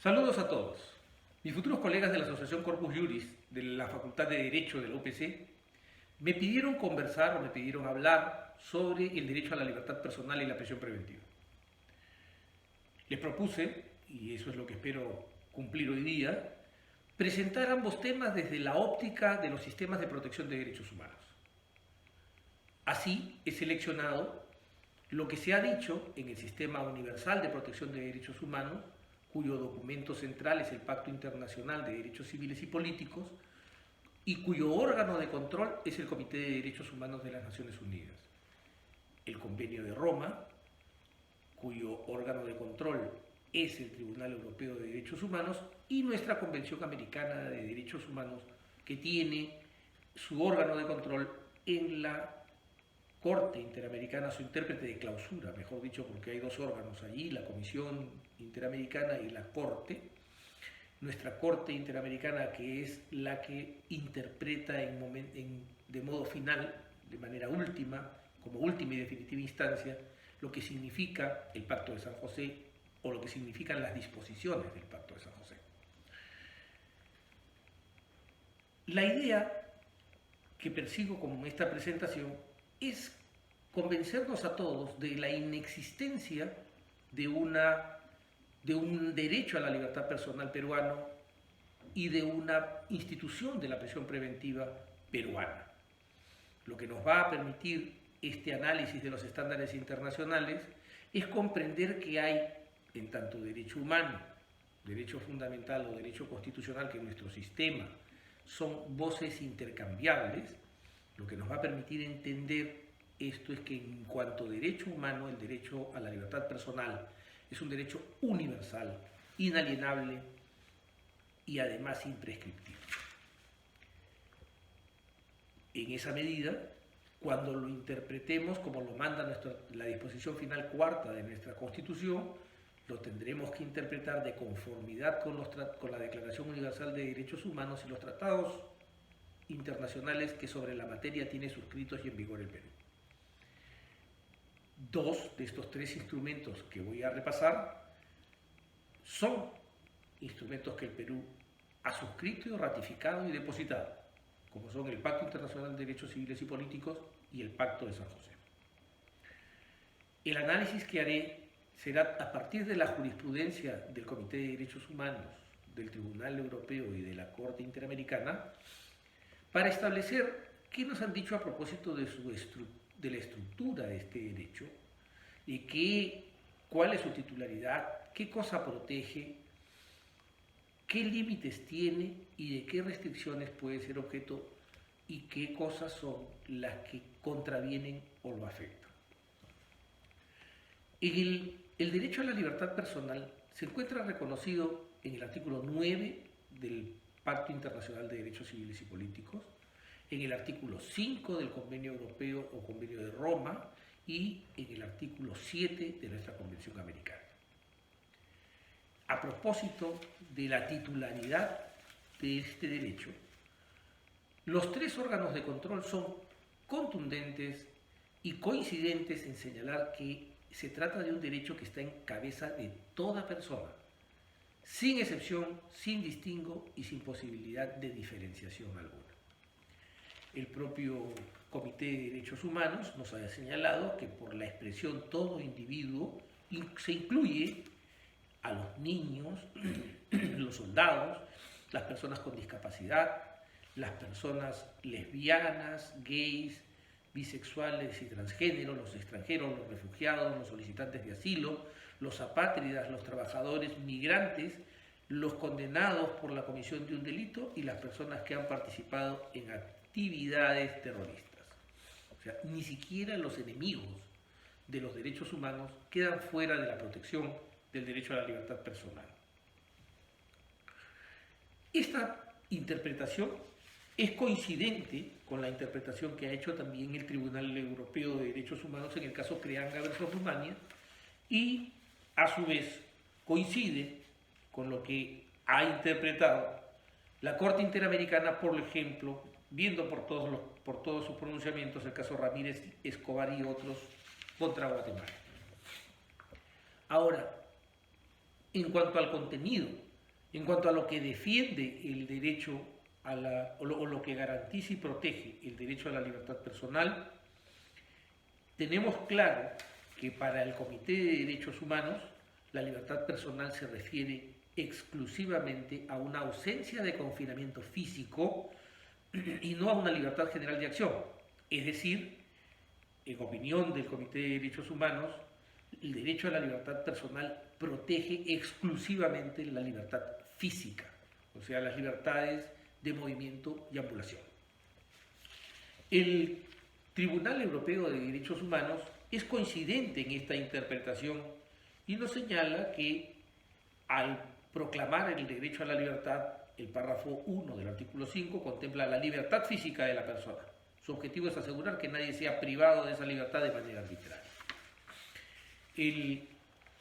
Saludos a todos. Mis futuros colegas de la Asociación Corpus Juris de la Facultad de Derecho de la UPC me pidieron conversar o me pidieron hablar sobre el derecho a la libertad personal y la prisión preventiva. Les propuse, y eso es lo que espero cumplir hoy día, presentar ambos temas desde la óptica de los sistemas de protección de derechos humanos. Así he seleccionado lo que se ha dicho en el Sistema Universal de Protección de Derechos Humanos, cuyo documento central es el Pacto Internacional de Derechos Civiles y Políticos, y cuyo órgano de control es el Comité de Derechos Humanos de las Naciones Unidas. El Convenio de Roma, cuyo órgano de control es el Tribunal Europeo de Derechos Humanos, y nuestra Convención Americana de Derechos Humanos, que tiene su órgano de control en la Corte Interamericana, su intérprete de clausura, mejor dicho, porque hay dos órganos allí, la Comisión Interamericana y la Corte. Nuestra Corte Interamericana, que es la que interpreta de modo final, de manera última, como última y definitiva instancia, lo que significa el Pacto de San José o lo que significan las disposiciones del Pacto de San José. La idea que persigo con esta presentación es convencernos a todos de la inexistencia de un derecho a la libertad personal peruano y de una institución de la prisión preventiva peruana. Lo que nos va a permitir este análisis de los estándares internacionales es comprender que hay, en tanto derecho humano, derecho fundamental o derecho constitucional, que en nuestro sistema son voces intercambiables. Lo que nos va a permitir entender esto es que en cuanto a derecho humano, el derecho a la libertad personal es un derecho universal, inalienable y además imprescriptible. En esa medida, cuando lo interpretemos como lo manda la disposición final cuarta de nuestra Constitución, lo tendremos que interpretar de conformidad con la Declaración Universal de Derechos Humanos y los tratados internacionales que sobre la materia tiene suscritos y en vigor el Perú. Dos de estos tres instrumentos que voy a repasar son instrumentos que el Perú ha suscrito y ratificado y depositado, como son el Pacto Internacional de Derechos Civiles y Políticos y el Pacto de San José. El análisis que haré será a partir de la jurisprudencia del Comité de Derechos Humanos, del Tribunal Europeo y de la Corte Interamericana, para establecer qué nos han dicho a propósito de la estructura de este derecho y cuál es su titularidad, qué cosa protege, qué límites tiene y de qué restricciones puede ser objeto y qué cosas son las que contravienen o lo afectan. El derecho a la libertad personal se encuentra reconocido en el artículo 9 del Pacto Internacional de Derechos Civiles y Políticos, en el artículo 5 del Convenio Europeo o Convenio de Roma y en el artículo 7 de nuestra Convención Americana. A propósito de la titularidad de este derecho, los tres órganos de control son contundentes y coincidentes en señalar que se trata de un derecho que está en cabeza de toda persona, sin excepción, sin distingo y sin posibilidad de diferenciación alguna. El propio Comité de Derechos Humanos nos ha señalado que por la expresión todo individuo se incluye a los niños, los soldados, las personas con discapacidad, las personas lesbianas, gays, bisexuales y transgéneros, los extranjeros, los refugiados, los solicitantes de asilo, los apátridas, los trabajadores migrantes, los condenados por la comisión de un delito y las personas que han participado en actividades terroristas. O sea, ni siquiera los enemigos de los derechos humanos quedan fuera de la protección del derecho a la libertad personal. Esta interpretación es coincidente con la interpretación que ha hecho también el Tribunal Europeo de Derechos Humanos en el caso Creanga versus Rumania y, a su vez, coincide con lo que ha interpretado la Corte Interamericana, por ejemplo, viendo por todos sus pronunciamientos el caso Ramírez, Escobar y otros contra Guatemala. Ahora, en cuanto al contenido En cuanto a lo que defiende el derecho o lo que garantiza y protege el derecho a la libertad personal, tenemos claro que para el Comité de Derechos Humanos la libertad personal se refiere exclusivamente a una ausencia de confinamiento físico y no a una libertad general de acción. Es decir, en opinión del Comité de Derechos Humanos, el derecho a la libertad personal protege exclusivamente la libertad física, o sea, las libertades de movimiento y ambulación. El Tribunal Europeo de Derechos Humanos es coincidente en esta interpretación y nos señala que al proclamar el derecho a la libertad, el párrafo 1 del artículo 5 contempla la libertad física de la persona. Su objetivo es asegurar que nadie sea privado de esa libertad de manera arbitraria.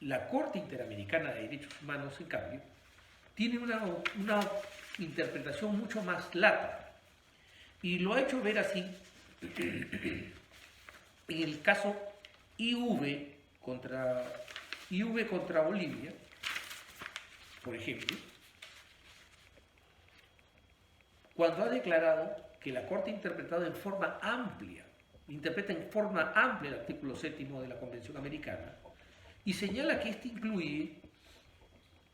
La Corte Interamericana de Derechos Humanos, en cambio, tiene una interpretación mucho más lata y lo ha hecho ver así en el caso IV contra Bolivia, por ejemplo, cuando ha declarado que la Corte interpreta en forma amplia el artículo 7 de la Convención Americana y señala que este incluye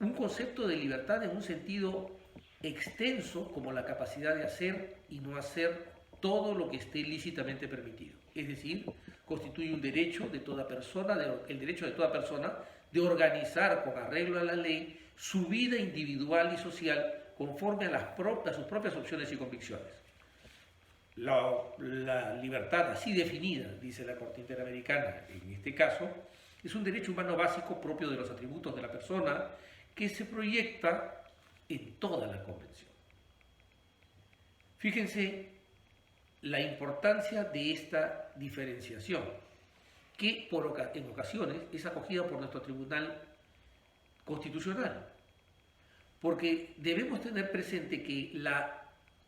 un concepto de libertad en un sentido extenso como la capacidad de hacer y no hacer todo lo que esté lícitamente permitido. Es decir, constituye un derecho de toda persona, el derecho de toda persona de organizar con arreglo a la ley su vida individual y social conforme a sus propias opciones y convicciones. La libertad así definida, dice la Corte Interamericana, en este caso, es un derecho humano básico propio de los atributos de la persona que se proyecta en toda la Convención. Fíjense la importancia de esta diferenciación, que en ocasiones es acogida por nuestro Tribunal Constitucional, porque debemos tener presente que la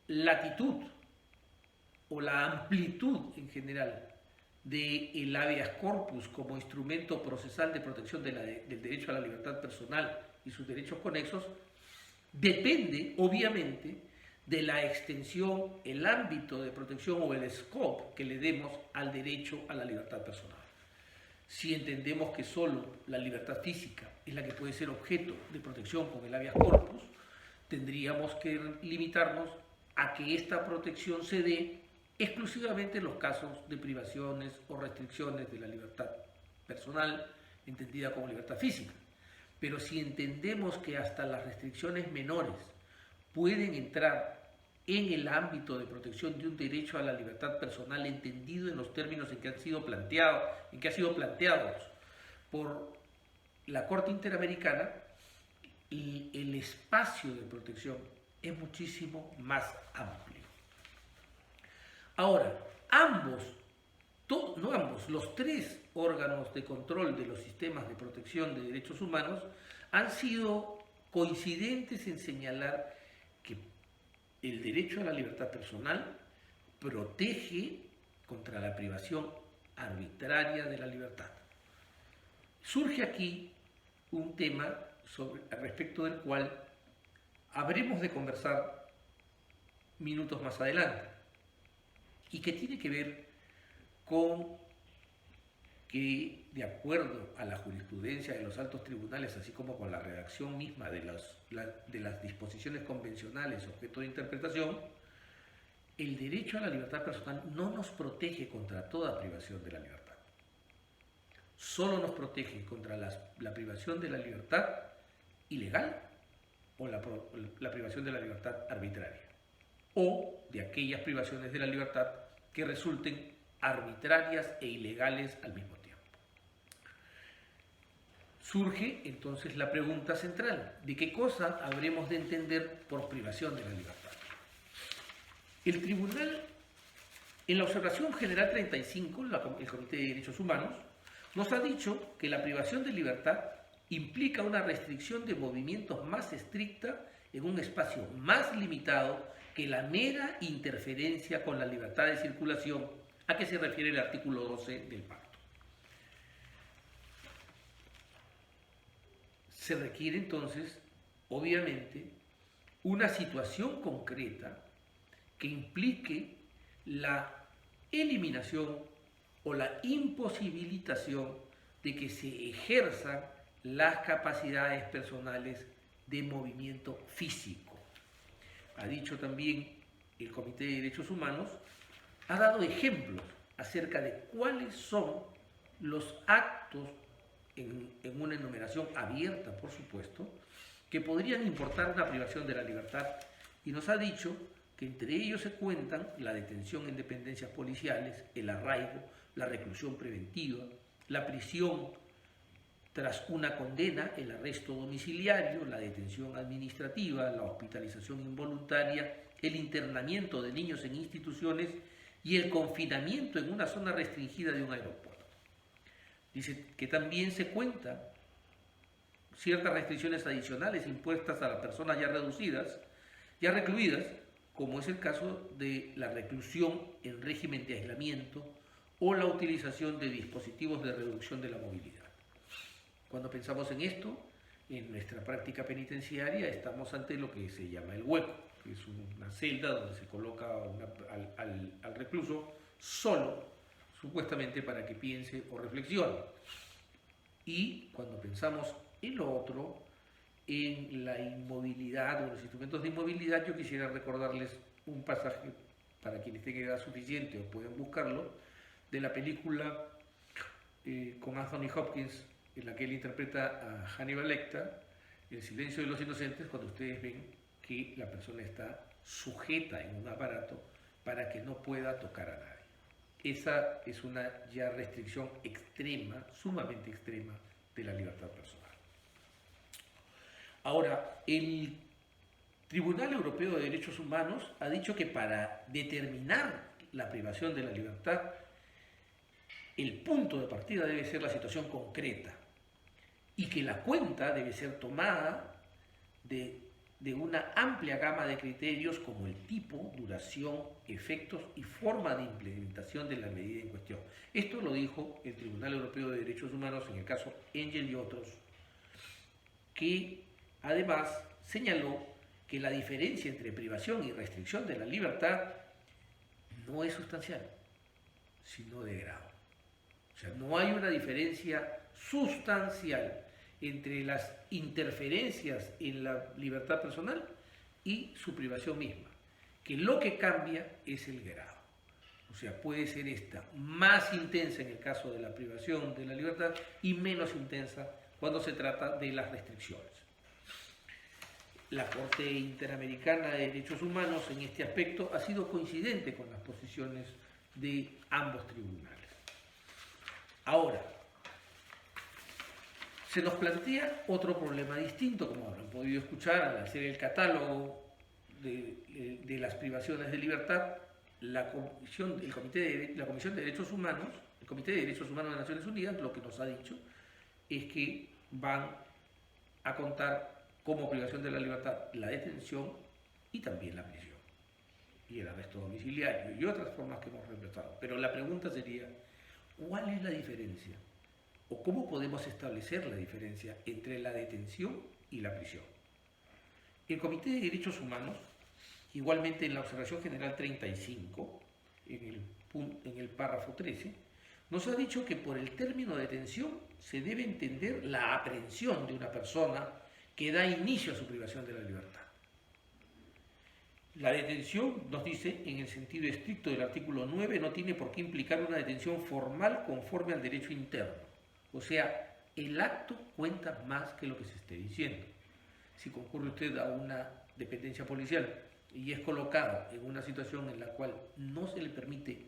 latitud o la amplitud en general del habeas corpus como instrumento procesal de protección del derecho a la libertad personal y sus derechos conexos depende, obviamente, de la extensión, el ámbito de protección o el scope que le demos al derecho a la libertad personal. Si entendemos que solo la libertad física es la que puede ser objeto de protección con el habeas corpus, tendríamos que limitarnos a que esta protección se dé exclusivamente en los casos de privaciones o restricciones de la libertad personal, entendida como libertad física. Pero si entendemos que hasta las restricciones menores pueden entrar en el ámbito de protección de un derecho a la libertad personal entendido en los términos en que ha sido planteados por la Corte Interamericana, el espacio de protección es muchísimo más amplio. Ahora, los tres órganos de control de los sistemas de protección de derechos humanos han sido coincidentes en señalar que el derecho a la libertad personal protege contra la privación arbitraria de la libertad. Surge aquí un tema respecto del cual habremos de conversar minutos más adelante y que tiene que ver con que, de acuerdo a la jurisprudencia de los altos tribunales, así como con la redacción misma de las disposiciones convencionales objeto de interpretación, el derecho a la libertad personal no nos protege contra toda privación de la libertad. Solo nos protege contra la privación de la libertad ilegal o la privación de la libertad arbitraria, o de aquellas privaciones de la libertad que resulten arbitrarias e ilegales al mismo tiempo. Surge entonces la pregunta central: ¿de qué cosa habremos de entender por privación de la libertad? El tribunal, en la observación general 35, el Comité de Derechos Humanos, nos ha dicho que la privación de libertad implica una restricción de movimientos más estricta en un espacio más limitado que la mera interferencia con la libertad de circulación a que se refiere el artículo 12 del pacto. Se requiere entonces obviamente, una situación concreta que implique la eliminación o la imposibilitación de que se ejerzan las capacidades personales de movimiento físico. Ha dicho también el Comité de Derechos Humanos, ha dado ejemplos acerca de cuáles son los actos, en una enumeración abierta, por supuesto, que podrían importar una privación de la libertad, y nos ha dicho que entre ellos se cuentan la detención en dependencias policiales, el arraigo, la reclusión preventiva, la prisión tras una condena, el arresto domiciliario, la detención administrativa, la hospitalización involuntaria, el internamiento de niños en instituciones y el confinamiento en una zona restringida de un aeropuerto. Dice que también se cuentan ciertas restricciones adicionales impuestas a las personas ya reducidas, ya recluidas, como es el caso de la reclusión en régimen de aislamiento o la utilización de dispositivos de reducción de la movilidad. Cuando pensamos en esto, en nuestra práctica penitenciaria estamos ante lo que se llama el hueco, que es una celda donde se coloca al recluso solo, supuestamente para que piense o reflexione. Y cuando pensamos en lo otro, en la inmovilidad o los instrumentos de inmovilidad, yo quisiera recordarles un pasaje, para quienes tengan edad suficiente o pueden buscarlo, de la película con Anthony Hopkins, en la que él interpreta a Hannibal Lecter, El silencio de los inocentes, cuando ustedes ven que la persona está sujeta en un aparato para que no pueda tocar a nadie. Esa es una ya restricción extrema, sumamente extrema, de la libertad personal. Ahora, el Tribunal Europeo de Derechos Humanos ha dicho que para determinar la privación de la libertad, el punto de partida debe ser la situación concreta y que la cuenta debe ser tomada de una amplia gama de criterios como el tipo, duración, efectos y forma de implementación de la medida en cuestión. Esto lo dijo el Tribunal Europeo de Derechos Humanos en el caso Engel y otros, que además señaló que la diferencia entre privación y restricción de la libertad no es sustancial, sino de grado. O sea, no hay una diferencia sustancial entre las interferencias en la libertad personal y su privación misma, que lo que cambia es el grado. O sea, puede ser esta más intensa en el caso de la privación de la libertad y menos intensa cuando se trata de las restricciones. La Corte Interamericana de Derechos Humanos en este aspecto ha sido coincidente con las posiciones de ambos tribunales. Ahora, se nos plantea otro problema distinto, como habrán podido escuchar al hacer el catálogo de las privaciones de libertad. La Comisión de Derechos Humanos, el Comité de Derechos Humanos de Naciones Unidas, lo que nos ha dicho es que van a contar como privación de la libertad la detención y también la prisión y el arresto domiciliario y otras formas que hemos repasado. Pero la pregunta sería, ¿cuál es la diferencia? ¿O cómo podemos establecer la diferencia entre la detención y la prisión? El Comité de Derechos Humanos, igualmente en la Observación General 35, en el párrafo 13, nos ha dicho que por el término de detención se debe entender la aprehensión de una persona que da inicio a su privación de la libertad. La detención, nos dice, en el sentido estricto del artículo 9, no tiene por qué implicar una detención formal conforme al derecho interno. O sea, el acto cuenta más que lo que se esté diciendo. Si concurre usted a una dependencia policial y es colocado en una situación en la cual no se le permite,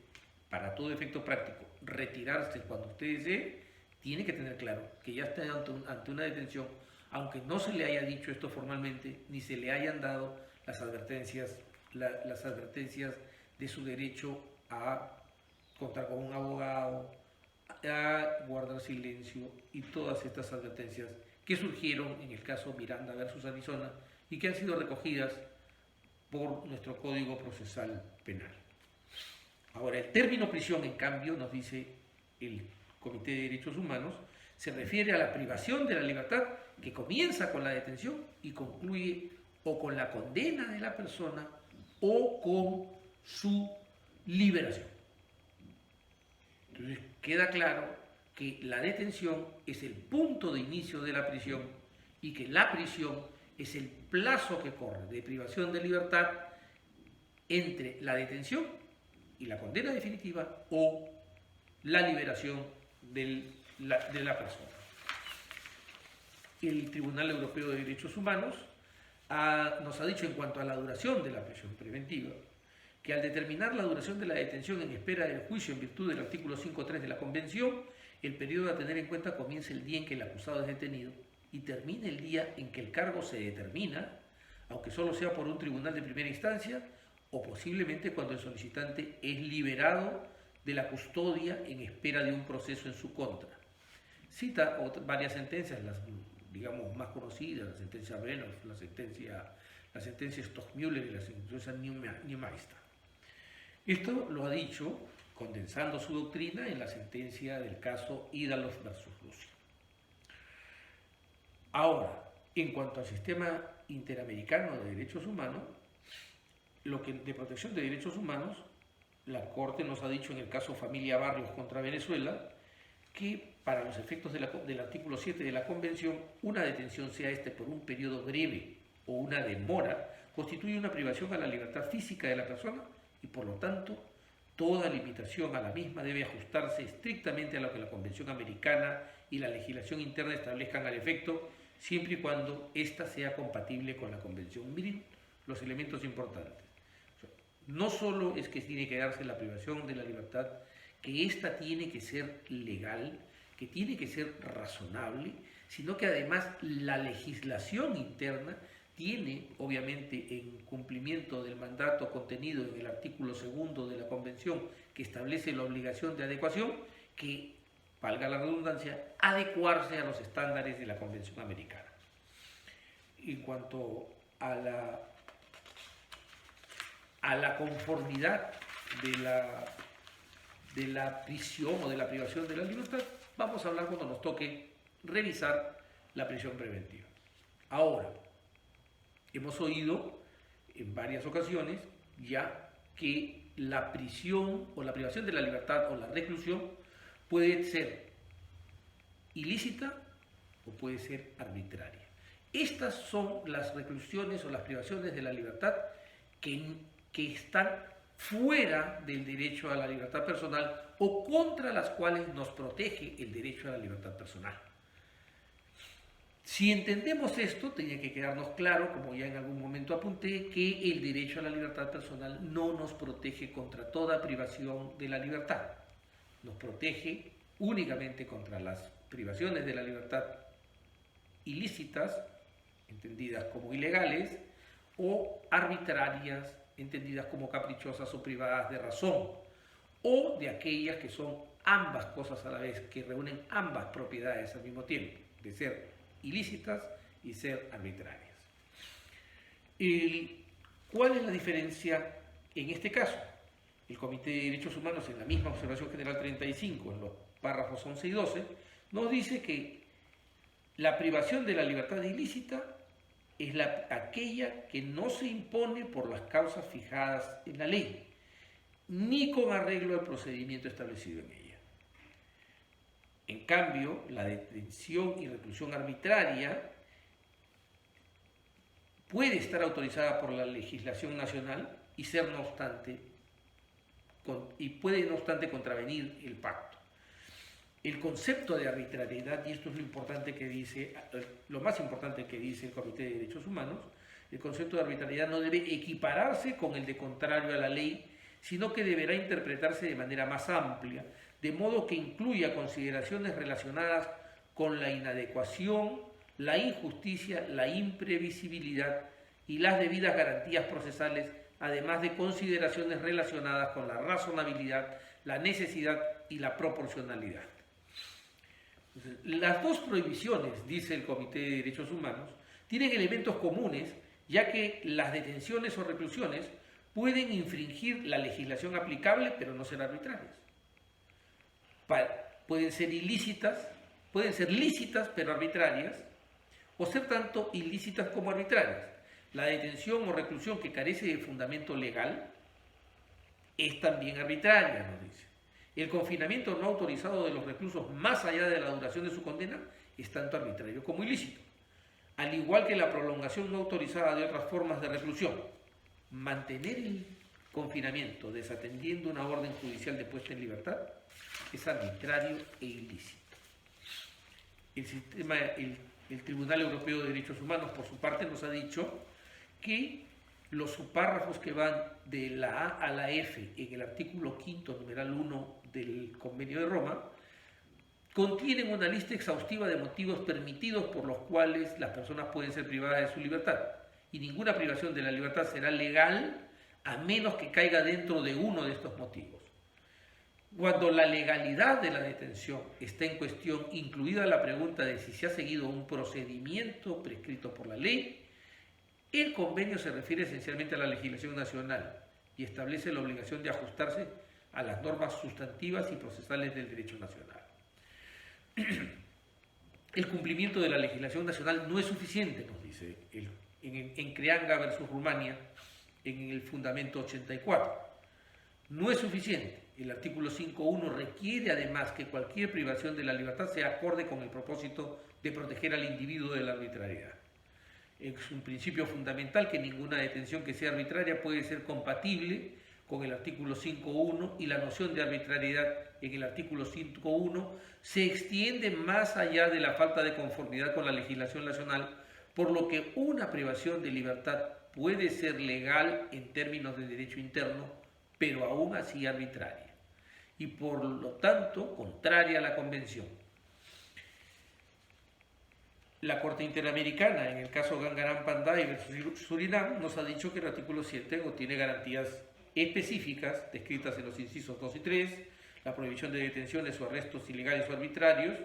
para todo efecto práctico, retirarse cuando usted desee, tiene que tener claro que ya está ante una detención, aunque no se le haya dicho esto formalmente, ni se le hayan dado las advertencias de su derecho a contar con un abogado, a guardar silencio y todas estas advertencias que surgieron en el caso Miranda versus Arizona y que han sido recogidas por nuestro Código Procesal Penal. Ahora, el término prisión, en cambio, nos dice el Comité de Derechos Humanos, se refiere a la privación de la libertad que comienza con la detención y concluye o con la condena de la persona o con su liberación. Entonces queda claro que la detención es el punto de inicio de la prisión y que la prisión es el plazo que corre de privación de libertad entre la detención y la condena definitiva o la liberación de la persona. El Tribunal Europeo de Derechos Humanos nos ha dicho en cuanto a la duración de la prisión preventiva que al determinar la duración de la detención en espera del juicio en virtud del artículo 5.3 de la Convención, el periodo a tener en cuenta comienza el día en que el acusado es detenido y termina el día en que el cargo se determina, aunque solo sea por un tribunal de primera instancia o posiblemente cuando el solicitante es liberado de la custodia en espera de un proceso en su contra. Cita varias sentencias, las digamos más conocidas, la sentencia Reynolds, la sentencia Stockmüller y la sentencia Neumeister. Esto lo ha dicho, condensando su doctrina, en la sentencia del caso Idalov versus Rusia. Ahora, en cuanto al sistema interamericano de derechos humanos, de protección de derechos humanos, la Corte nos ha dicho en el caso Familia Barrios contra Venezuela que para los efectos del artículo 7 de la Convención, una detención, sea este por un periodo breve o una demora, constituye una privación a la libertad física de la persona y por lo tanto toda limitación a la misma debe ajustarse estrictamente a lo que la Convención Americana y la legislación interna establezcan al efecto, siempre y cuando ésta sea compatible con la Convención. Miren los elementos importantes. No solo es que tiene que darse la privación de la libertad, que ésta tiene que ser legal, que tiene que ser razonable, sino que además la legislación interna tiene, obviamente, en cumplimiento del mandato contenido en el artículo 2 de la Convención, que establece la obligación de adecuación, que, valga la redundancia, adecuarse a los estándares de la Convención Americana. En cuanto a la conformidad de la prisión o de la privación de la libertad, vamos a hablar cuando nos toque revisar la prisión preventiva. Ahora, hemos oído en varias ocasiones ya que la prisión o la privación de la libertad o la reclusión puede ser ilícita o puede ser arbitraria. Estas son las reclusiones o las privaciones de la libertad que están fuera del derecho a la libertad personal o contra las cuales nos protege el derecho a la libertad personal. Si entendemos esto, tenía que quedarnos claro, como ya en algún momento apunté, que el derecho a la libertad personal no nos protege contra toda privación de la libertad. Nos protege únicamente contra las privaciones de la libertad ilícitas, entendidas como ilegales, o arbitrarias, entendidas como caprichosas o privadas de razón, o de aquellas que son ambas cosas a la vez, que reúnen ambas propiedades al mismo tiempo, de ser ilícitas y ser arbitrarias. ¿Cuál es la diferencia en este caso? El Comité de Derechos Humanos, en la misma Observación General 35, en los párrafos 11 y 12, nos dice que la privación de la libertad ilícita es aquella que no se impone por las causas fijadas en la ley, ni con arreglo al procedimiento establecido en ella. En cambio, la detención y reclusión arbitraria puede estar autorizada por la legislación nacional y ser, no obstante, puede, no obstante, contravenir el pacto. El concepto de arbitrariedad, y esto es lo más importante que dice el Comité de Derechos Humanos, el concepto de arbitrariedad no debe equipararse con el de contrario a la ley, sino que deberá interpretarse de manera más amplia, de modo que incluya consideraciones relacionadas con la inadecuación, la injusticia, la imprevisibilidad y las debidas garantías procesales, además de consideraciones relacionadas con la razonabilidad, la necesidad y la proporcionalidad. Entonces, las dos prohibiciones, dice el Comité de Derechos Humanos, tienen elementos comunes, ya que las detenciones o reclusiones pueden infringir la legislación aplicable, pero no ser arbitrarias. Pueden ser lícitas, pero arbitrarias, o ser tanto ilícitas como arbitrarias. La detención o reclusión que carece de fundamento legal es también arbitraria, nos dice. El confinamiento no autorizado de los reclusos más allá de la duración de su condena es tanto arbitrario como ilícito. Al igual que la prolongación no autorizada de otras formas de reclusión. Mantener el confinamiento desatendiendo una orden judicial de puesta en libertad es arbitrario e ilícito. El Tribunal Europeo de Derechos Humanos, por su parte, nos ha dicho que los subpárrafos que van de la A a la F en el artículo 5, numeral 1 del Convenio de Roma, contienen una lista exhaustiva de motivos permitidos por los cuales las personas pueden ser privadas de su libertad. Y ninguna privación de la libertad será legal a menos que caiga dentro de uno de estos motivos. Cuando la legalidad de la detención está en cuestión, incluida la pregunta de si se ha seguido un procedimiento prescrito por la ley, el convenio se refiere esencialmente a la legislación nacional y establece la obligación de ajustarse a las normas sustantivas y procesales del derecho nacional. El cumplimiento de la legislación nacional no es suficiente, nos dice en Creanga versus Rumania, en el fundamento 84. No es suficiente. El artículo 5.1 requiere además que cualquier privación de la libertad sea acorde con el propósito de proteger al individuo de la arbitrariedad. Es un principio fundamental que ninguna detención que sea arbitraria puede ser compatible con el artículo 5.1 y la noción de arbitrariedad en el artículo 5.1 se extiende más allá de la falta de conformidad con la legislación nacional, por lo que una privación de libertad puede ser legal en términos de derecho interno, pero aún así arbitraria, y por lo tanto contraria a la Convención. La Corte Interamericana, en el caso Gangarán Panday versus Surinam, nos ha dicho que el artículo 7 contiene garantías específicas descritas en los incisos 2 y 3, la prohibición de detenciones o arrestos ilegales o arbitrarios.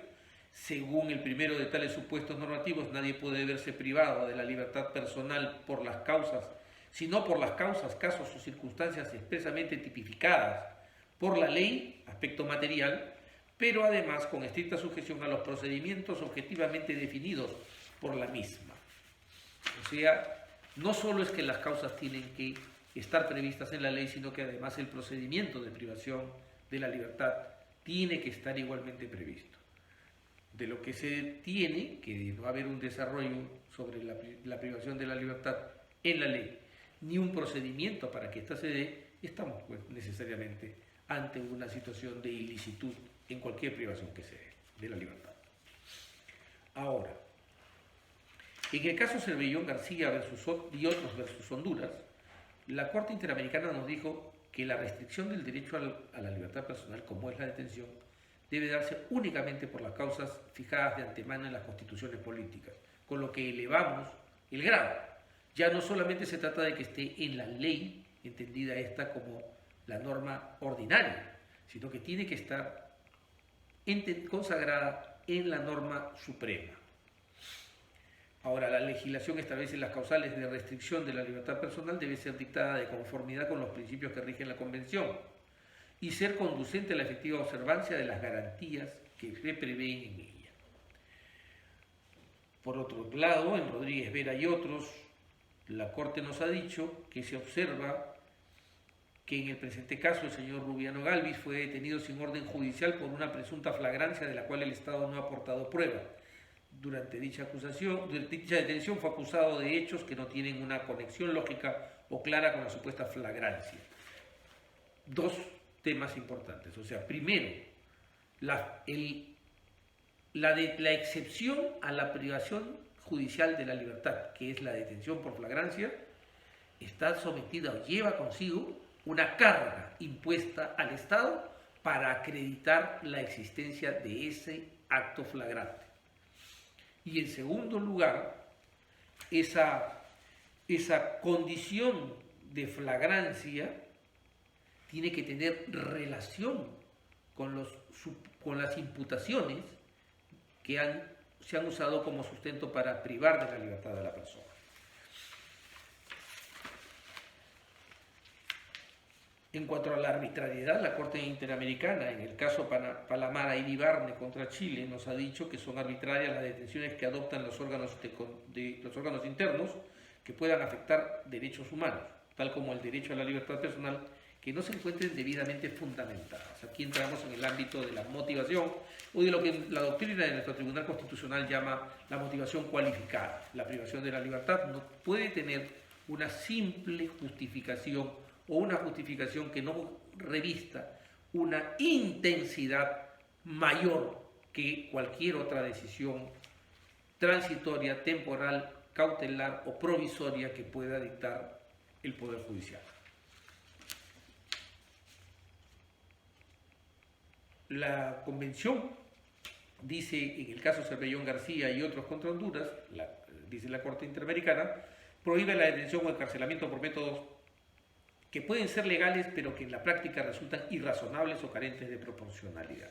Según el primero de tales supuestos normativos, nadie puede verse privado de la libertad personal por las causas, sino por las causas, casos o circunstancias expresamente tipificadas por la ley, aspecto material, pero además con estricta sujeción a los procedimientos objetivamente definidos por la misma. O sea, no solo es que las causas tienen que estar previstas en la ley, sino que además el procedimiento de privación de la libertad tiene que estar igualmente previsto. De lo que se tiene, que no va a haber un desarrollo sobre la privación de la libertad en la ley, ni un procedimiento para que ésta se dé, estamos pues necesariamente ante una situación de ilicitud en cualquier privación que se dé de la libertad. Ahora, en el caso Cervellón García y otros versus Honduras, la Corte Interamericana nos dijo que la restricción del derecho a la libertad personal, como es la detención, debe darse únicamente por las causas fijadas de antemano en las constituciones políticas, con lo que elevamos el grado. Ya no solamente se trata de que esté en la ley, entendida esta como la norma ordinaria, sino que tiene que estar consagrada en la norma suprema. Ahora, la legislación establece las causales de restricción de la libertad personal debe ser dictada de conformidad con los principios que rigen la Convención y ser conducente a la efectiva observancia de las garantías que se prevén en ella. Por otro lado, en Rodríguez Vera y otros, la Corte nos ha dicho que se observa que en el presente caso el señor Rubiano Galvis fue detenido sin orden judicial por una presunta flagrancia de la cual el Estado no ha aportado prueba. Durante dicha detención fue acusado de hechos que no tienen una conexión lógica o clara con la supuesta flagrancia. Dos temas importantes. O sea, primero, la excepción a la privación judicial de la libertad, que es la detención por flagrancia, está sometida o lleva consigo una carga impuesta al Estado para acreditar la existencia de ese acto flagrante. Y en segundo lugar, esa condición de flagrancia tiene que tener relación con las imputaciones que se han usado como sustento para privar de la libertad de la persona. En cuanto a la arbitrariedad, la Corte Interamericana, en el caso Palamara y Ibarne contra Chile, nos ha dicho que son arbitrarias las detenciones que adoptan los órganos internos que puedan afectar derechos humanos, tal como el derecho a la libertad personal, que no se encuentren debidamente fundamentadas. Aquí entramos en el ámbito de la motivación o de lo que la doctrina de nuestro Tribunal Constitucional llama la motivación cualificada. La privación de la libertad no puede tener una simple justificación o una justificación que no revista una intensidad mayor que cualquier otra decisión transitoria, temporal, cautelar o provisoria que pueda dictar el Poder Judicial. La Convención dice, en el caso Cervellón García y otros contra Honduras, dice la Corte Interamericana, prohíbe la detención o encarcelamiento por métodos que pueden ser legales, pero que en la práctica resultan irrazonables o carentes de proporcionalidad.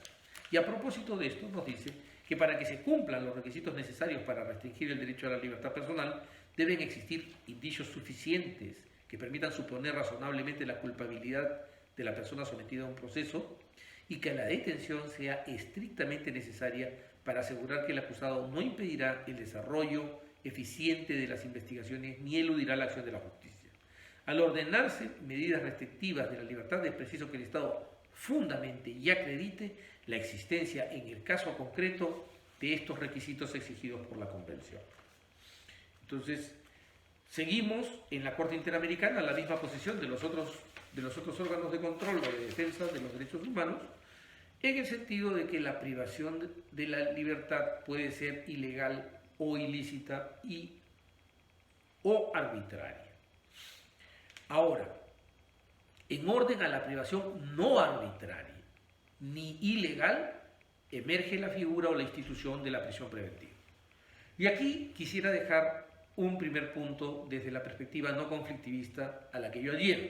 Y a propósito de esto, nos dice que para que se cumplan los requisitos necesarios para restringir el derecho a la libertad personal, deben existir indicios suficientes que permitan suponer razonablemente la culpabilidad de la persona sometida a un proceso y que la detención sea estrictamente necesaria para asegurar que el acusado no impedirá el desarrollo eficiente de las investigaciones ni eludirá la acción de la justicia. Al ordenarse medidas restrictivas de la libertad, es preciso que el Estado fundamente y acredite la existencia, en el caso concreto, de estos requisitos exigidos por la Convención. Entonces, seguimos en la Corte Interamericana la misma posición de los otros órganos de control o de defensa de los derechos humanos, en el sentido de que la privación de la libertad puede ser ilegal o ilícita o arbitraria. Ahora, en orden a la privación no arbitraria ni ilegal, emerge la figura o la institución de la prisión preventiva. Y aquí quisiera dejar un primer punto desde la perspectiva no conflictivista a la que yo adhiero.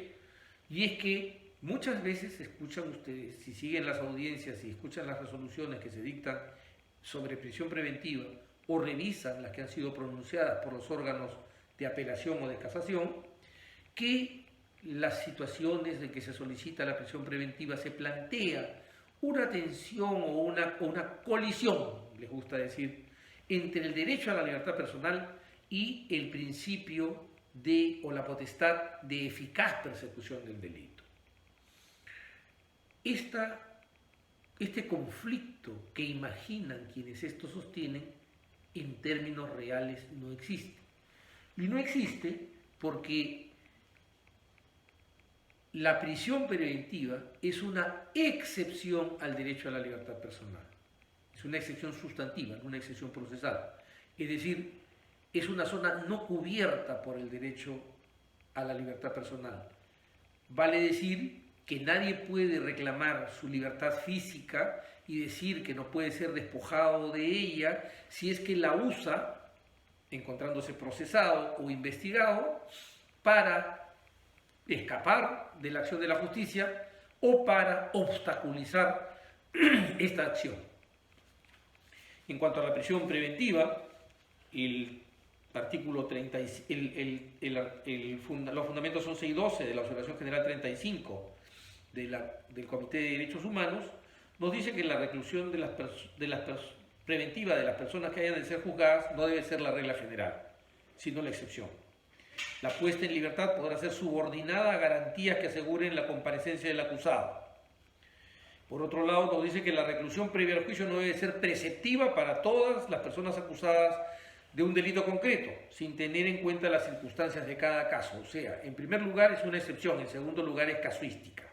Y es que muchas veces escuchan ustedes, si siguen las audiencias, si escuchan las resoluciones que se dictan sobre prisión preventiva o revisan las que han sido pronunciadas por los órganos de apelación o de casación, que las situaciones de que se solicita la prisión preventiva se plantea una tensión o una colisión, les gusta decir, entre el derecho a la libertad personal y el principio o la potestad de eficaz persecución del delito. Este conflicto que imaginan quienes esto sostienen, en términos reales no existe. Y no existe porque la prisión preventiva es una excepción al derecho a la libertad personal. Es una excepción sustantiva, no una excepción procesal. Es decir, es una zona no cubierta por el derecho a la libertad personal. Vale decir que nadie puede reclamar su libertad física y decir que no puede ser despojado de ella si es que la usa, encontrándose procesado o investigado, para escapar de la acción de la justicia o para obstaculizar esta acción. En cuanto a la prisión preventiva, el artículo 30, los fundamentos 11 y 12 de la Observación General 35 del Comité de Derechos Humanos nos dice que la reclusión preventiva de las personas que hayan de ser juzgadas no debe ser la regla general, sino la excepción. La puesta en libertad podrá ser subordinada a garantías que aseguren la comparecencia del acusado. Por otro lado, nos dice que la reclusión previa al juicio no debe ser preceptiva para todas las personas acusadas de un delito concreto, sin tener en cuenta las circunstancias de cada caso. O sea, en primer lugar es una excepción, en segundo lugar es casuística.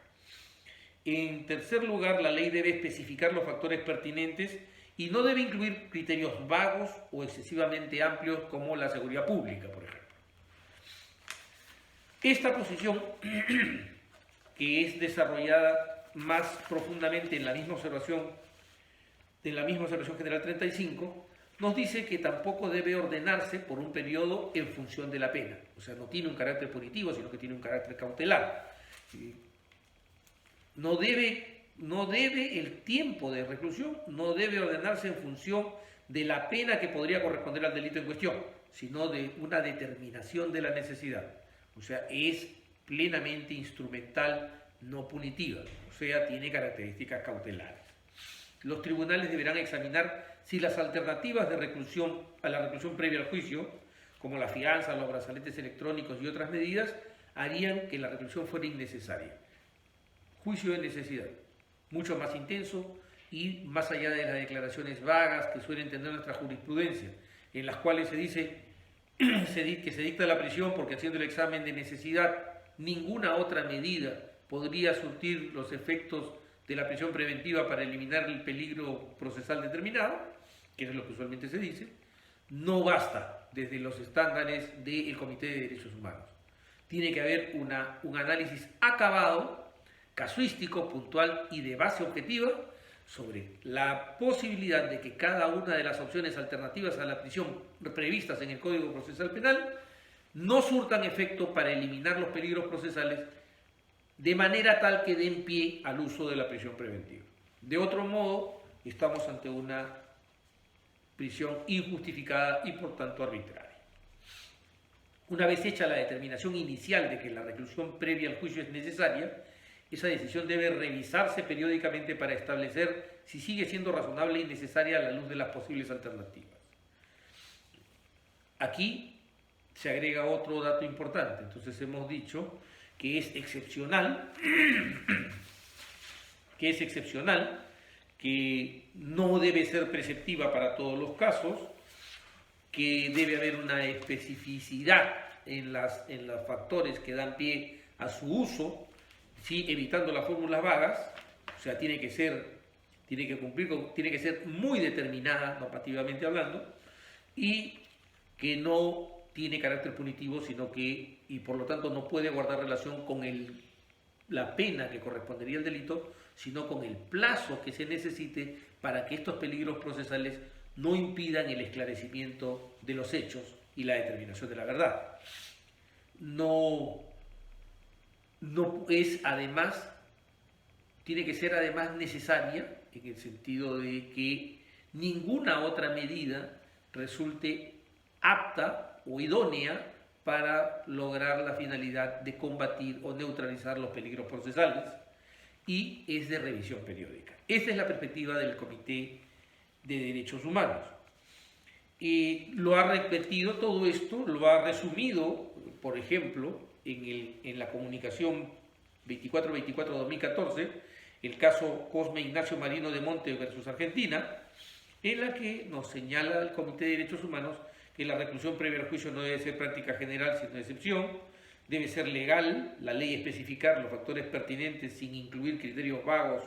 En tercer lugar, la ley debe especificar los factores pertinentes y no debe incluir criterios vagos o excesivamente amplios como la seguridad pública, por ejemplo. Esta posición, que es desarrollada más profundamente en la misma observación general 35, nos dice que tampoco debe ordenarse por un periodo en función de la pena. O sea, no tiene un carácter punitivo, sino que tiene un carácter cautelar. No debe el tiempo de reclusión, no debe ordenarse en función de la pena que podría corresponder al delito en cuestión, sino de una determinación de la necesidad. O sea, es plenamente instrumental no punitiva, o sea, tiene características cautelares. Los tribunales deberán examinar si las alternativas de reclusión a la reclusión previa al juicio, como la fianza, los brazaletes electrónicos y otras medidas, harían que la reclusión fuera innecesaria. Juicio de necesidad, mucho más intenso y más allá de las declaraciones vagas que suelen tener nuestra jurisprudencia, en las cuales se dice que se dicta la prisión porque haciendo el examen de necesidad ninguna otra medida podría surtir los efectos de la prisión preventiva para eliminar el peligro procesal determinado, que es lo que usualmente se dice, no basta desde los estándares del Comité de Derechos Humanos. Tiene que haber un análisis acabado, casuístico, puntual y de base objetiva sobre la posibilidad de que cada una de las opciones alternativas a la prisión previstas en el Código Procesal Penal no surtan efecto para eliminar los peligros procesales de manera tal que den pie al uso de la prisión preventiva. De otro modo, estamos ante una prisión injustificada y por tanto arbitraria. Una vez hecha la determinación inicial de que la reclusión previa al juicio es necesaria, esa decisión debe revisarse periódicamente para establecer si sigue siendo razonable y necesaria a la luz de las posibles alternativas. Aquí se agrega otro dato importante. Entonces hemos dicho que es excepcional, que no debe ser preceptiva para todos los casos, que debe haber una especificidad en los factores que dan pie a su uso, ¿sí? Evitando las fórmulas vagas, o sea, tiene que ser muy determinada normativamente hablando, y que no tiene carácter punitivo, sino que, y por lo tanto no puede guardar relación con la pena que correspondería al delito, sino con el plazo que se necesite para que estos peligros procesales no impidan el esclarecimiento de los hechos y la determinación de la verdad. Tiene que ser además necesaria, en el sentido de que ninguna otra medida resulte apta o idónea para lograr la finalidad de combatir o neutralizar los peligros procesales, y es de revisión periódica. Esta es la perspectiva del Comité de Derechos Humanos. Lo ha repetido todo esto, lo ha resumido, por ejemplo, en la comunicación 2424-2014, el caso Cosme Ignacio Marino de Monte versus Argentina, en la que nos señala el Comité de Derechos Humanos que la reclusión previa al juicio no debe ser práctica general, sino excepción, debe ser legal, la ley especificar los factores pertinentes sin incluir criterios vagos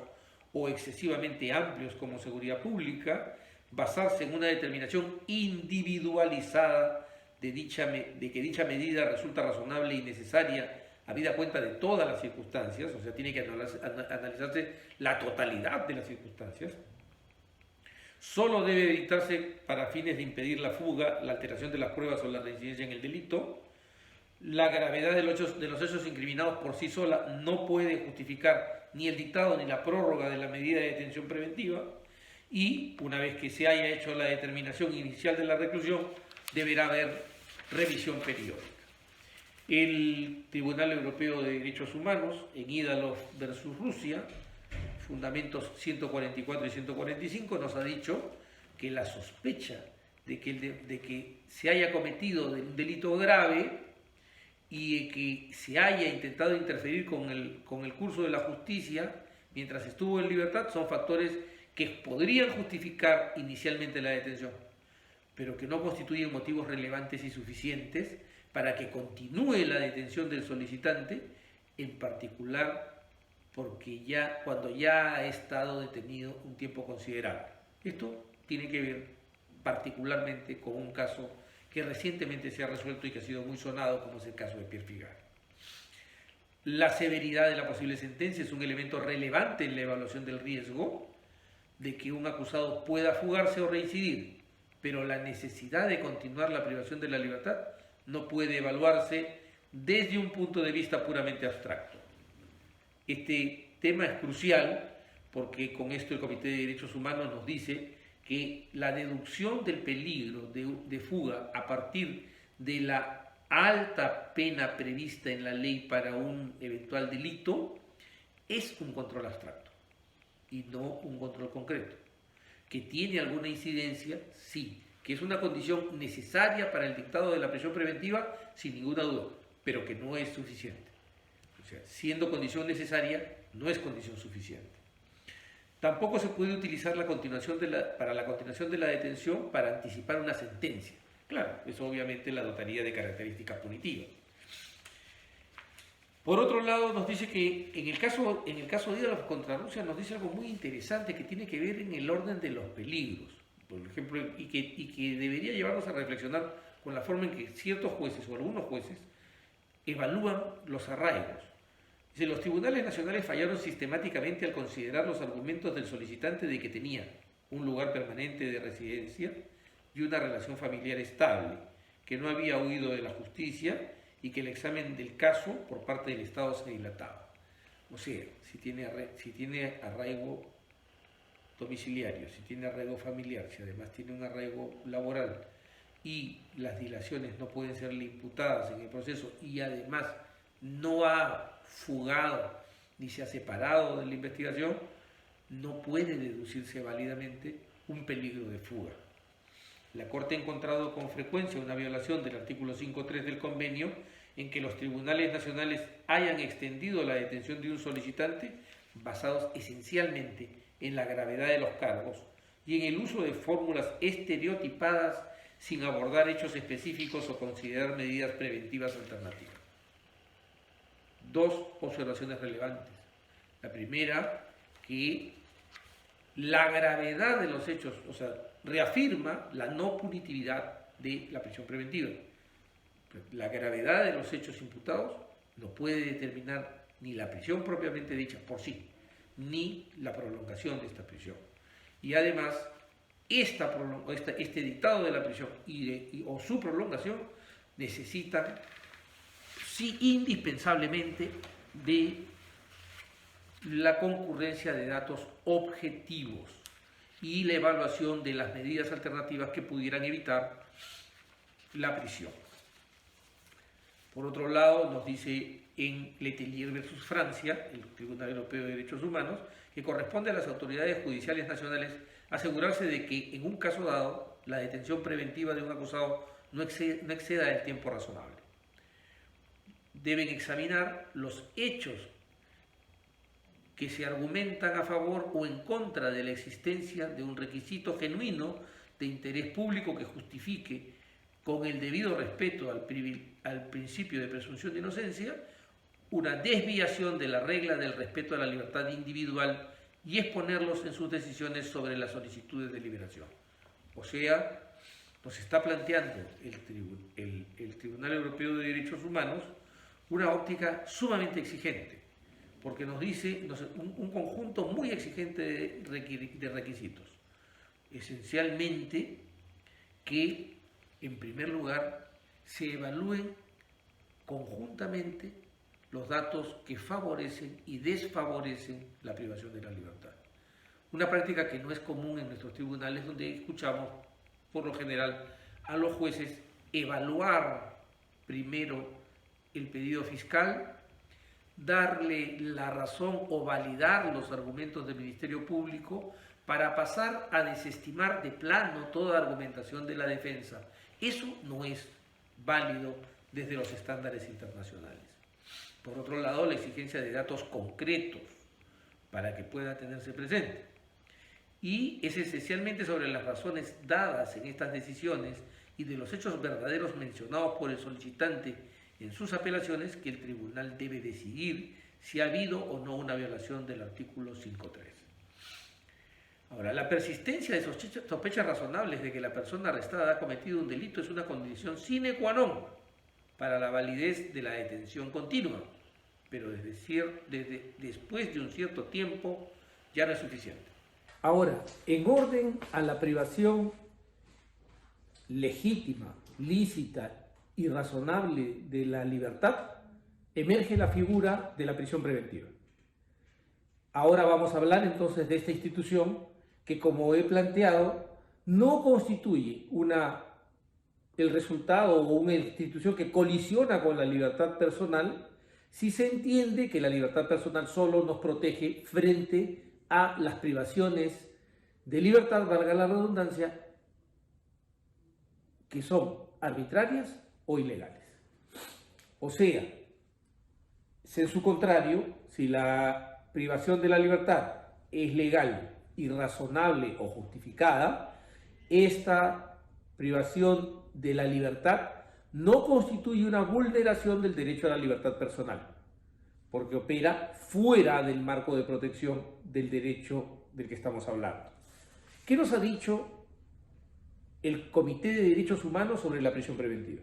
o excesivamente amplios como seguridad pública, basarse en una determinación individualizada de que dicha medida resulta razonable y necesaria habida cuenta de todas las circunstancias, o sea, tiene que analizarse la totalidad de las circunstancias. Solo debe dictarse para fines de impedir la fuga, la alteración de las pruebas o la reincidencia en el delito. La gravedad de los hechos incriminados por sí sola no puede justificar ni el dictado ni la prórroga de la medida de detención preventiva, y una vez que se haya hecho la determinación inicial de la reclusión, deberá haber revisión periódica. El Tribunal Europeo de Derechos Humanos, en Idalov versus Rusia, fundamentos 144 y 145, nos ha dicho que la sospecha de que se haya cometido un delito grave y que se haya intentado interferir con el curso de la justicia mientras estuvo en libertad son factores que podrían justificar inicialmente la detención, pero que no constituyen motivos relevantes y suficientes para que continúe la detención del solicitante, en particular porque cuando ya ha estado detenido un tiempo considerable. Esto tiene que ver particularmente con un caso que recientemente se ha resuelto y que ha sido muy sonado, como es el caso de Pierre Figaro. La severidad de la posible sentencia es un elemento relevante en la evaluación del riesgo de que un acusado pueda fugarse o reincidir, pero la necesidad de continuar la privación de la libertad no puede evaluarse desde un punto de vista puramente abstracto. Este tema es crucial porque con esto el Comité de Derechos Humanos nos dice que la deducción del peligro de fuga a partir de la alta pena prevista en la ley para un eventual delito es un control abstracto y no un control concreto. ¿Que tiene alguna incidencia? Sí. ¿Que es una condición necesaria para el dictado de la prisión preventiva? Sin ninguna duda, pero que no es suficiente. O sea, siendo condición necesaria, no es condición suficiente. Tampoco se puede utilizar para la continuación de la detención para anticipar una sentencia. Claro, eso obviamente la dotaría de características punitivas. Por otro lado, nos dice que en el caso de Ídolos contra Rusia nos dice algo muy interesante que tiene que ver en el orden de los peligros, por ejemplo, y que debería llevarnos a reflexionar con la forma en que ciertos jueces o algunos jueces evalúan los arraigos. Dice, los tribunales nacionales fallaron sistemáticamente al considerar los argumentos del solicitante de que tenía un lugar permanente de residencia y una relación familiar estable, que no había huido de la justicia y que el examen del caso por parte del Estado se dilataba. O sea, si tiene arraigo domiciliario, si tiene arraigo familiar, si además tiene un arraigo laboral y las dilaciones no pueden serle imputadas en el proceso y además no ha fugado ni se ha separado de la investigación, no puede deducirse válidamente un peligro de fuga. La Corte ha encontrado con frecuencia una violación del artículo 5.3 del convenio en que los tribunales nacionales hayan extendido la detención de un solicitante basados esencialmente en la gravedad de los cargos y en el uso de fórmulas estereotipadas sin abordar hechos específicos o considerar medidas preventivas alternativas. Dos observaciones relevantes. La primera, que la gravedad de los hechos, o sea, reafirma la no punitividad de la prisión preventiva. La gravedad de los hechos imputados no puede determinar ni la prisión propiamente dicha por sí, ni la prolongación de esta prisión. Y además, este dictado de la prisión o su prolongación necesitan, sí, indispensablemente de la concurrencia de datos objetivos y la evaluación de las medidas alternativas que pudieran evitar la prisión. Por otro lado, nos dice en Letelier versus Francia, el Tribunal Europeo de Derechos Humanos, que corresponde a las autoridades judiciales nacionales asegurarse de que en un caso dado la detención preventiva de un acusado no exceda el tiempo razonable. Deben examinar los hechos que se argumentan a favor o en contra de la existencia de un requisito genuino de interés público que justifique, con el debido respeto al principio de presunción de inocencia, una desviación de la regla del respeto a la libertad individual y exponerlos en sus decisiones sobre las solicitudes de liberación. O sea, nos está planteando el Tribunal Europeo de Derechos Humanos una óptica sumamente exigente, porque nos dice un conjunto muy exigente de requisitos. Esencialmente, que en primer lugar se evalúen conjuntamente los datos que favorecen y desfavorecen la privación de la libertad. Una práctica que no es común en nuestros tribunales, donde escuchamos por lo general a los jueces evaluar primero el pedido fiscal, darle la razón o validar los argumentos del Ministerio Público para pasar a desestimar de plano toda argumentación de la defensa. Eso no es válido desde los estándares internacionales. Por otro lado, la exigencia de datos concretos para que pueda tenerse presente. Y es esencialmente sobre las razones dadas en estas decisiones y de los hechos verdaderos mencionados por el solicitante en sus apelaciones que el tribunal debe decidir si ha habido o no una violación del artículo 5.3. Ahora, la persistencia de sospechas razonables de que la persona arrestada ha cometido un delito es una condición sine qua non para la validez de la detención continua, pero después de un cierto tiempo ya no es suficiente. Ahora, en orden a la privación legítima, lícita y razonable de la libertad, emerge la figura de la prisión preventiva. Ahora vamos a hablar entonces de esta institución que, como he planteado, no constituye el resultado o una institución que colisiona con la libertad personal, si se entiende que la libertad personal solo nos protege frente a las privaciones de libertad, valga la redundancia, que son arbitrarias o ilegales. O sea, en su contrario, si la privación de la libertad es legal y razonable o justificada, esta privación de la libertad no constituye una vulneración del derecho a la libertad personal, porque opera fuera del marco de protección del derecho del que estamos hablando. ¿Qué nos ha dicho el Comité de Derechos Humanos sobre la prisión preventiva?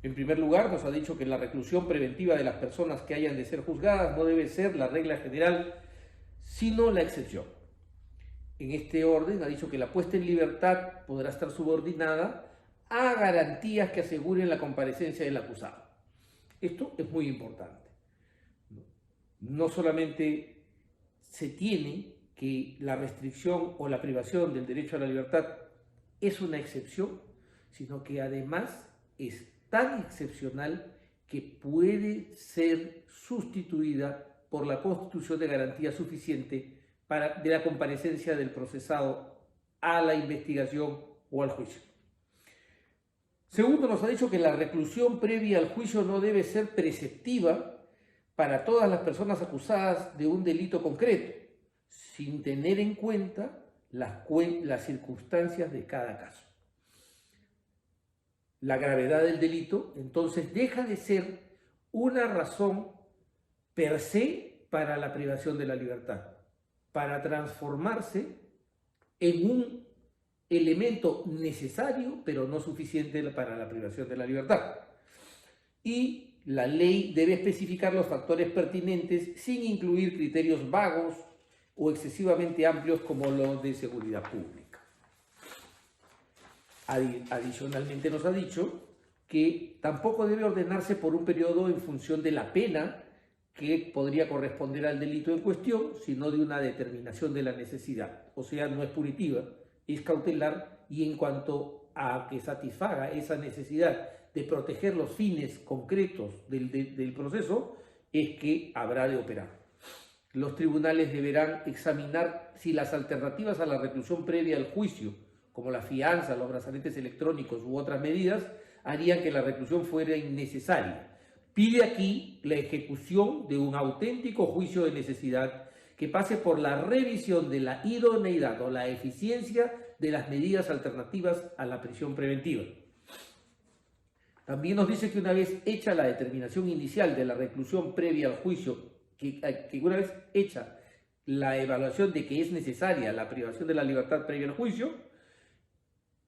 En primer lugar, nos ha dicho que la reclusión preventiva de las personas que hayan de ser juzgadas no debe ser la regla general, sino la excepción. En este orden, ha dicho que la puesta en libertad podrá estar subordinada a garantías que aseguren la comparecencia del acusado. Esto es muy importante. No solamente se tiene que la restricción o la privación del derecho a la libertad es una excepción, sino que además es tan excepcional que puede ser sustituida por la constitución de garantía suficiente de la comparecencia del procesado a la investigación o al juicio. Segundo, nos ha dicho que la reclusión previa al juicio no debe ser preceptiva para todas las personas acusadas de un delito concreto, sin tener en cuenta las circunstancias de cada caso. La gravedad del delito, entonces, deja de ser una razón per se para la privación de la libertad, para transformarse en un elemento necesario, pero no suficiente para la privación de la libertad. Y la ley debe especificar los factores pertinentes sin incluir criterios vagos o excesivamente amplios como los de seguridad pública. Adicionalmente nos ha dicho que tampoco debe ordenarse por un periodo en función de la pena que podría corresponder al delito en cuestión, sino de una determinación de la necesidad. O sea, no es punitiva, es cautelar, y en cuanto a que satisfaga esa necesidad de proteger los fines concretos del proceso, es que habrá de operar. Los tribunales deberán examinar si las alternativas a la reclusión previa al juicio, como la fianza, los brazaletes electrónicos u otras medidas, harían que la reclusión fuera innecesaria. Pide aquí la ejecución de un auténtico juicio de necesidad que pase por la revisión de la idoneidad o la eficiencia de las medidas alternativas a la prisión preventiva. También nos dice que una vez hecha la determinación inicial de la reclusión previa al juicio, que una vez hecha la evaluación de que es necesaria la privación de la libertad previa al juicio,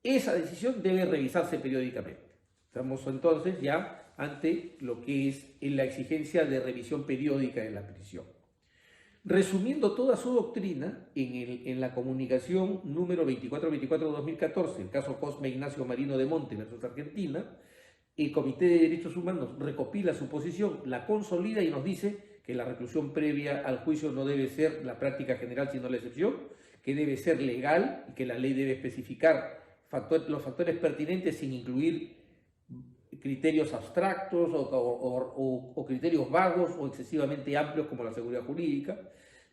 esa decisión debe revisarse periódicamente. Estamos entonces ya ante lo que es la exigencia de revisión periódica de la prisión. Resumiendo toda su doctrina, en la comunicación número 2424-2014, el caso Cosme Ignacio Marino de Monte versus Argentina, el Comité de Derechos Humanos recopila su posición, la consolida y nos dice que la reclusión previa al juicio no debe ser la práctica general sino la excepción, que debe ser legal y que la ley debe especificar los factores pertinentes sin incluir criterios abstractos o criterios vagos o excesivamente amplios como la seguridad jurídica.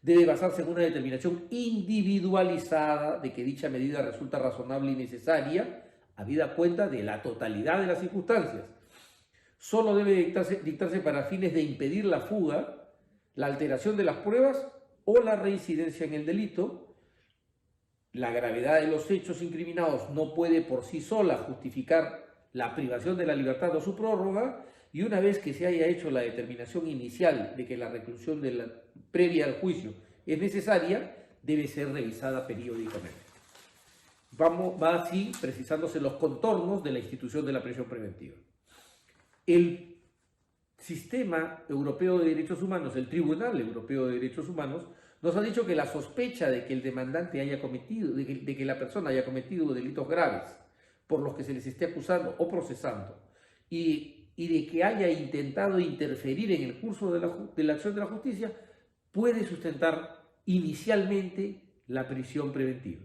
Debe basarse en una determinación individualizada de que dicha medida resulta razonable y necesaria, habida cuenta de la totalidad de las circunstancias. Solo debe dictarse para fines de impedir la fuga, la alteración de las pruebas o la reincidencia en el delito. La gravedad de los hechos incriminados no puede por sí sola justificar la privación de la libertad o su prórroga, y una vez que se haya hecho la determinación inicial de que la reclusión previa al juicio es necesaria, debe ser revisada periódicamente. Va así precisándose los contornos de la institución de la prisión preventiva. El Sistema Europeo de Derechos Humanos, el Tribunal Europeo de Derechos Humanos, nos ha dicho que la sospecha de que el demandante haya cometido, de que la persona haya cometido delitos graves por los que se les esté acusando o procesando, y de que haya intentado interferir en el curso de la acción de la justicia, puede sustentar inicialmente la prisión preventiva,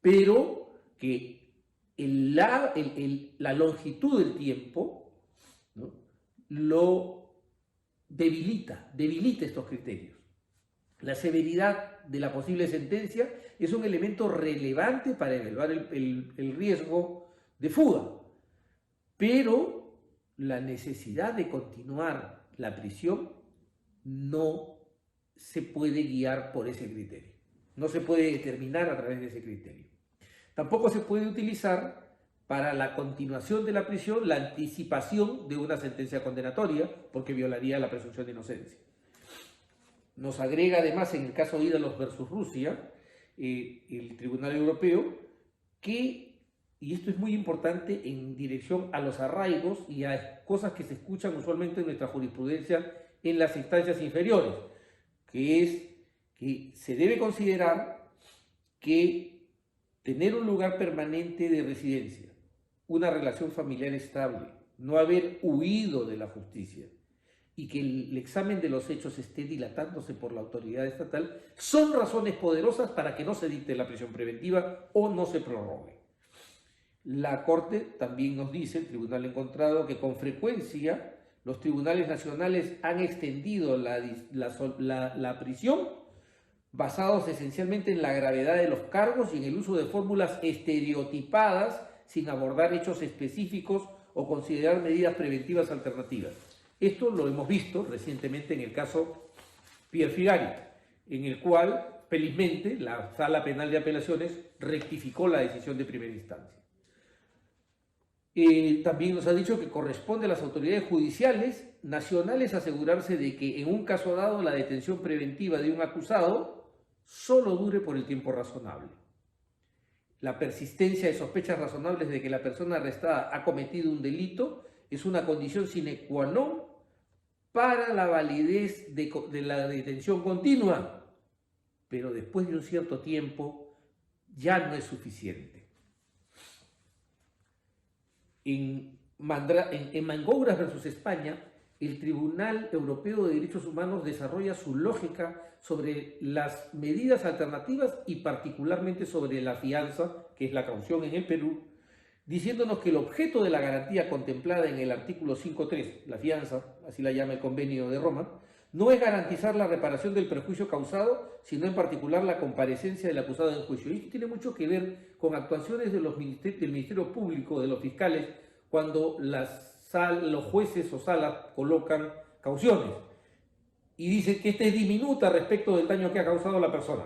pero que la longitud del tiempo, ¿no?, lo debilita estos criterios. La severidad de la posible sentencia es un elemento relevante para evaluar el riesgo de fuga, pero la necesidad de continuar la prisión no se puede guiar por ese criterio, no se puede determinar a través de ese criterio. Tampoco se puede utilizar para la continuación de la prisión la anticipación de una sentencia condenatoria, porque violaría la presunción de inocencia. Nos agrega además en el caso Ídalos versus Rusia, el Tribunal Europeo, que, y esto es muy importante en dirección a los arraigos y a cosas que se escuchan usualmente en nuestra jurisprudencia en las instancias inferiores, que es que se debe considerar que tener un lugar permanente de residencia, una relación familiar estable, no haber huido de la justicia y que el examen de los hechos esté dilatándose por la autoridad estatal, son razones poderosas para que no se dicte la prisión preventiva o no se prorrogue. La Corte también nos dice, el tribunal ha encontrado que con frecuencia los tribunales nacionales han extendido la prisión basados esencialmente en la gravedad de los cargos y en el uso de fórmulas estereotipadas sin abordar hechos específicos o considerar medidas preventivas alternativas. Esto lo hemos visto recientemente en el caso Pierre Figari, en el cual, felizmente, la Sala Penal de Apelaciones rectificó la decisión de primera instancia. También nos ha dicho que corresponde a las autoridades judiciales nacionales asegurarse de que en un caso dado la detención preventiva de un acusado solo dure por el tiempo razonable. La persistencia de sospechas razonables de que la persona arrestada ha cometido un delito es una condición sine qua non para la validez de la detención continua, pero después de un cierto tiempo ya no es suficiente. En Mangouras versus España, el Tribunal Europeo de Derechos Humanos desarrolla su lógica sobre las medidas alternativas y particularmente sobre la fianza, que es la caución en el Perú, diciéndonos que el objeto de la garantía contemplada en el artículo 5.3, la fianza, así la llama el Convenio de Roma, no es garantizar la reparación del perjuicio causado, sino en particular la comparecencia del acusado en juicio. Y esto tiene mucho que ver con actuaciones del Ministerio Público, de los fiscales, cuando los jueces o salas colocan cauciones y dicen que esta es diminuta respecto del daño que ha causado la persona.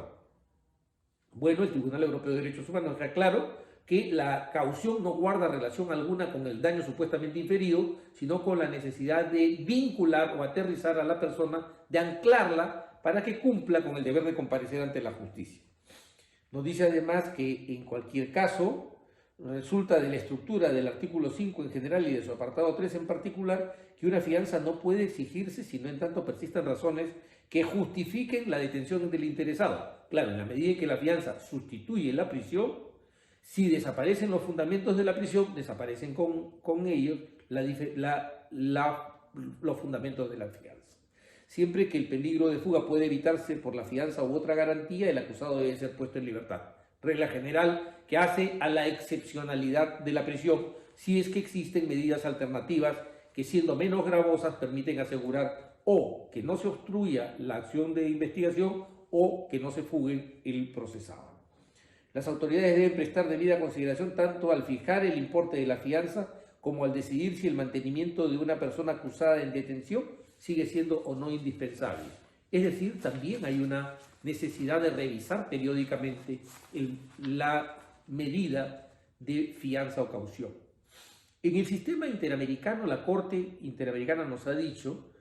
Bueno, el Tribunal Europeo de Derechos Humanos está claro que la caución no guarda relación alguna con el daño supuestamente inferido, sino con la necesidad de vincular o aterrizar a la persona, de anclarla para que cumpla con el deber de comparecer ante la justicia. Nos dice además que en cualquier caso resulta de la estructura del artículo 5 en general y de su apartado 3 en particular que una fianza no puede exigirse sino en tanto persistan razones que justifiquen la detención del interesado. Claro, en la medida en que la fianza sustituye la prisión, si desaparecen los fundamentos de la prisión, desaparecen con ellos los fundamentos de la fianza. Siempre que el peligro de fuga puede evitarse por la fianza u otra garantía, el acusado debe ser puesto en libertad. Regla general que hace a la excepcionalidad de la prisión si es que existen medidas alternativas que, siendo menos gravosas, permiten asegurar o que no se obstruya la acción de investigación o que no se fugue el procesado. Las autoridades deben prestar debida consideración tanto al fijar el importe de la fianza como al decidir si el mantenimiento de una persona acusada en detención sigue siendo o no indispensable. Es decir, también hay una necesidad de revisar periódicamente la medida de fianza o caución. En el sistema interamericano, la Corte Interamericana nos ha dicho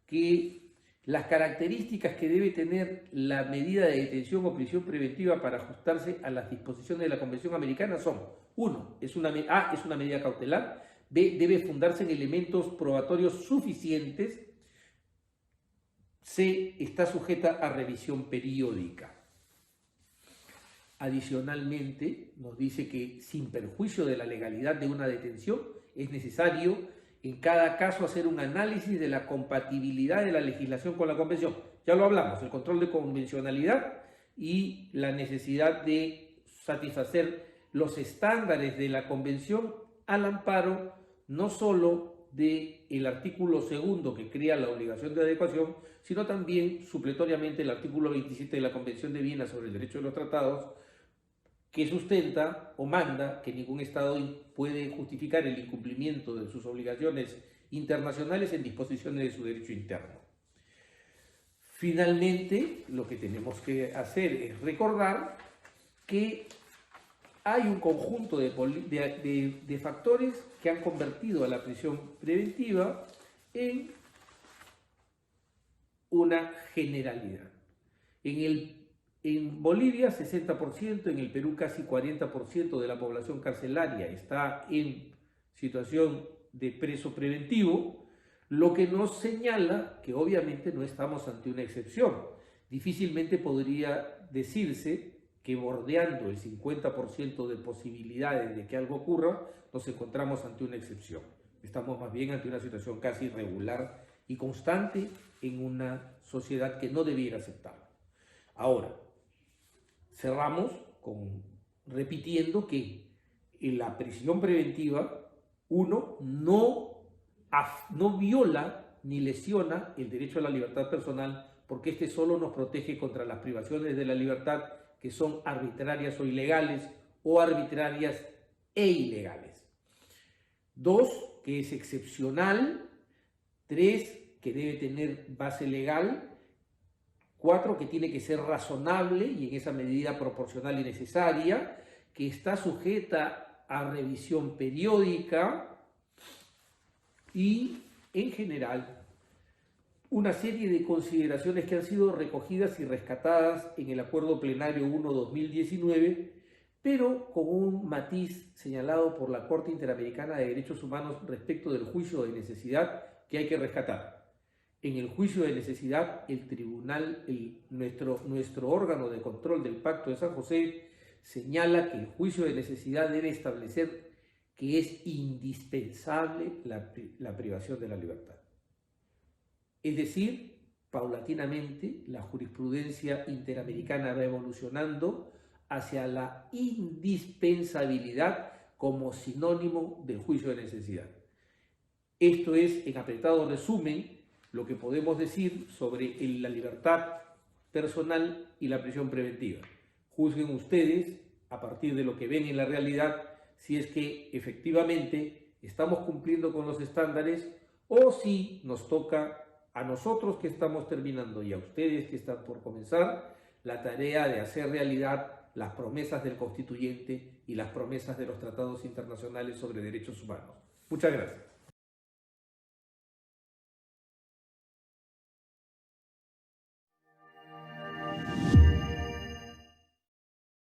que las características que debe tener la medida de detención o prisión preventiva para ajustarse a las disposiciones de la Convención Americana son: 1. A. Es una medida cautelar. B. Debe fundarse en elementos probatorios suficientes. C. Está sujeta a revisión periódica. Adicionalmente, nos dice que, sin perjuicio de la legalidad de una detención, es necesario en cada caso hacer un análisis de la compatibilidad de la legislación con la Convención. Ya lo hablamos, el control de convencionalidad y la necesidad de satisfacer los estándares de la Convención al amparo no solo del artículo segundo que crea la obligación de adecuación, sino también supletoriamente el artículo 27 de la Convención de Viena sobre el Derecho de los Tratados, que sustenta o manda que ningún Estado puede justificar el incumplimiento de sus obligaciones internacionales en disposiciones de su derecho interno. Finalmente, lo que tenemos que hacer es recordar que hay un conjunto de factores que han convertido a la prisión preventiva en una generalidad. En Bolivia, 60%, en el Perú casi 40% de la población carcelaria está en situación de preso preventivo, lo que nos señala que obviamente no estamos ante una excepción. Difícilmente podría decirse que bordeando el 50% de posibilidades de que algo ocurra, nos encontramos ante una excepción. Estamos más bien ante una situación casi regular y constante en una sociedad que no debiera aceptarlo. Ahora, cerramos repitiendo que en la prisión preventiva uno no viola ni lesiona el derecho a la libertad personal, porque este solo nos protege contra las privaciones de la libertad que son arbitrarias o ilegales, o arbitrarias e ilegales. 2, que es excepcional. 3, que debe tener base legal. 4, que tiene que ser razonable y en esa medida proporcional y necesaria, que está sujeta a revisión periódica y, en general, una serie de consideraciones que han sido recogidas y rescatadas en el Acuerdo Plenario 1/2019, pero con un matiz señalado por la Corte Interamericana de Derechos Humanos respecto del juicio de necesidad que hay que rescatar. En el juicio de necesidad, el tribunal, nuestro órgano de control del Pacto de San José, señala que el juicio de necesidad debe establecer que es indispensable la privación de la libertad. Es decir, paulatinamente la jurisprudencia interamericana va evolucionando hacia la indispensabilidad como sinónimo del juicio de necesidad. Esto es, en apretado resumen, lo que podemos decir sobre la libertad personal y la prisión preventiva. Juzguen ustedes, a partir de lo que ven en la realidad, si es que efectivamente estamos cumpliendo con los estándares o si nos toca a nosotros que estamos terminando y a ustedes que están por comenzar la tarea de hacer realidad las promesas del constituyente y las promesas de los tratados internacionales sobre derechos humanos. Muchas gracias.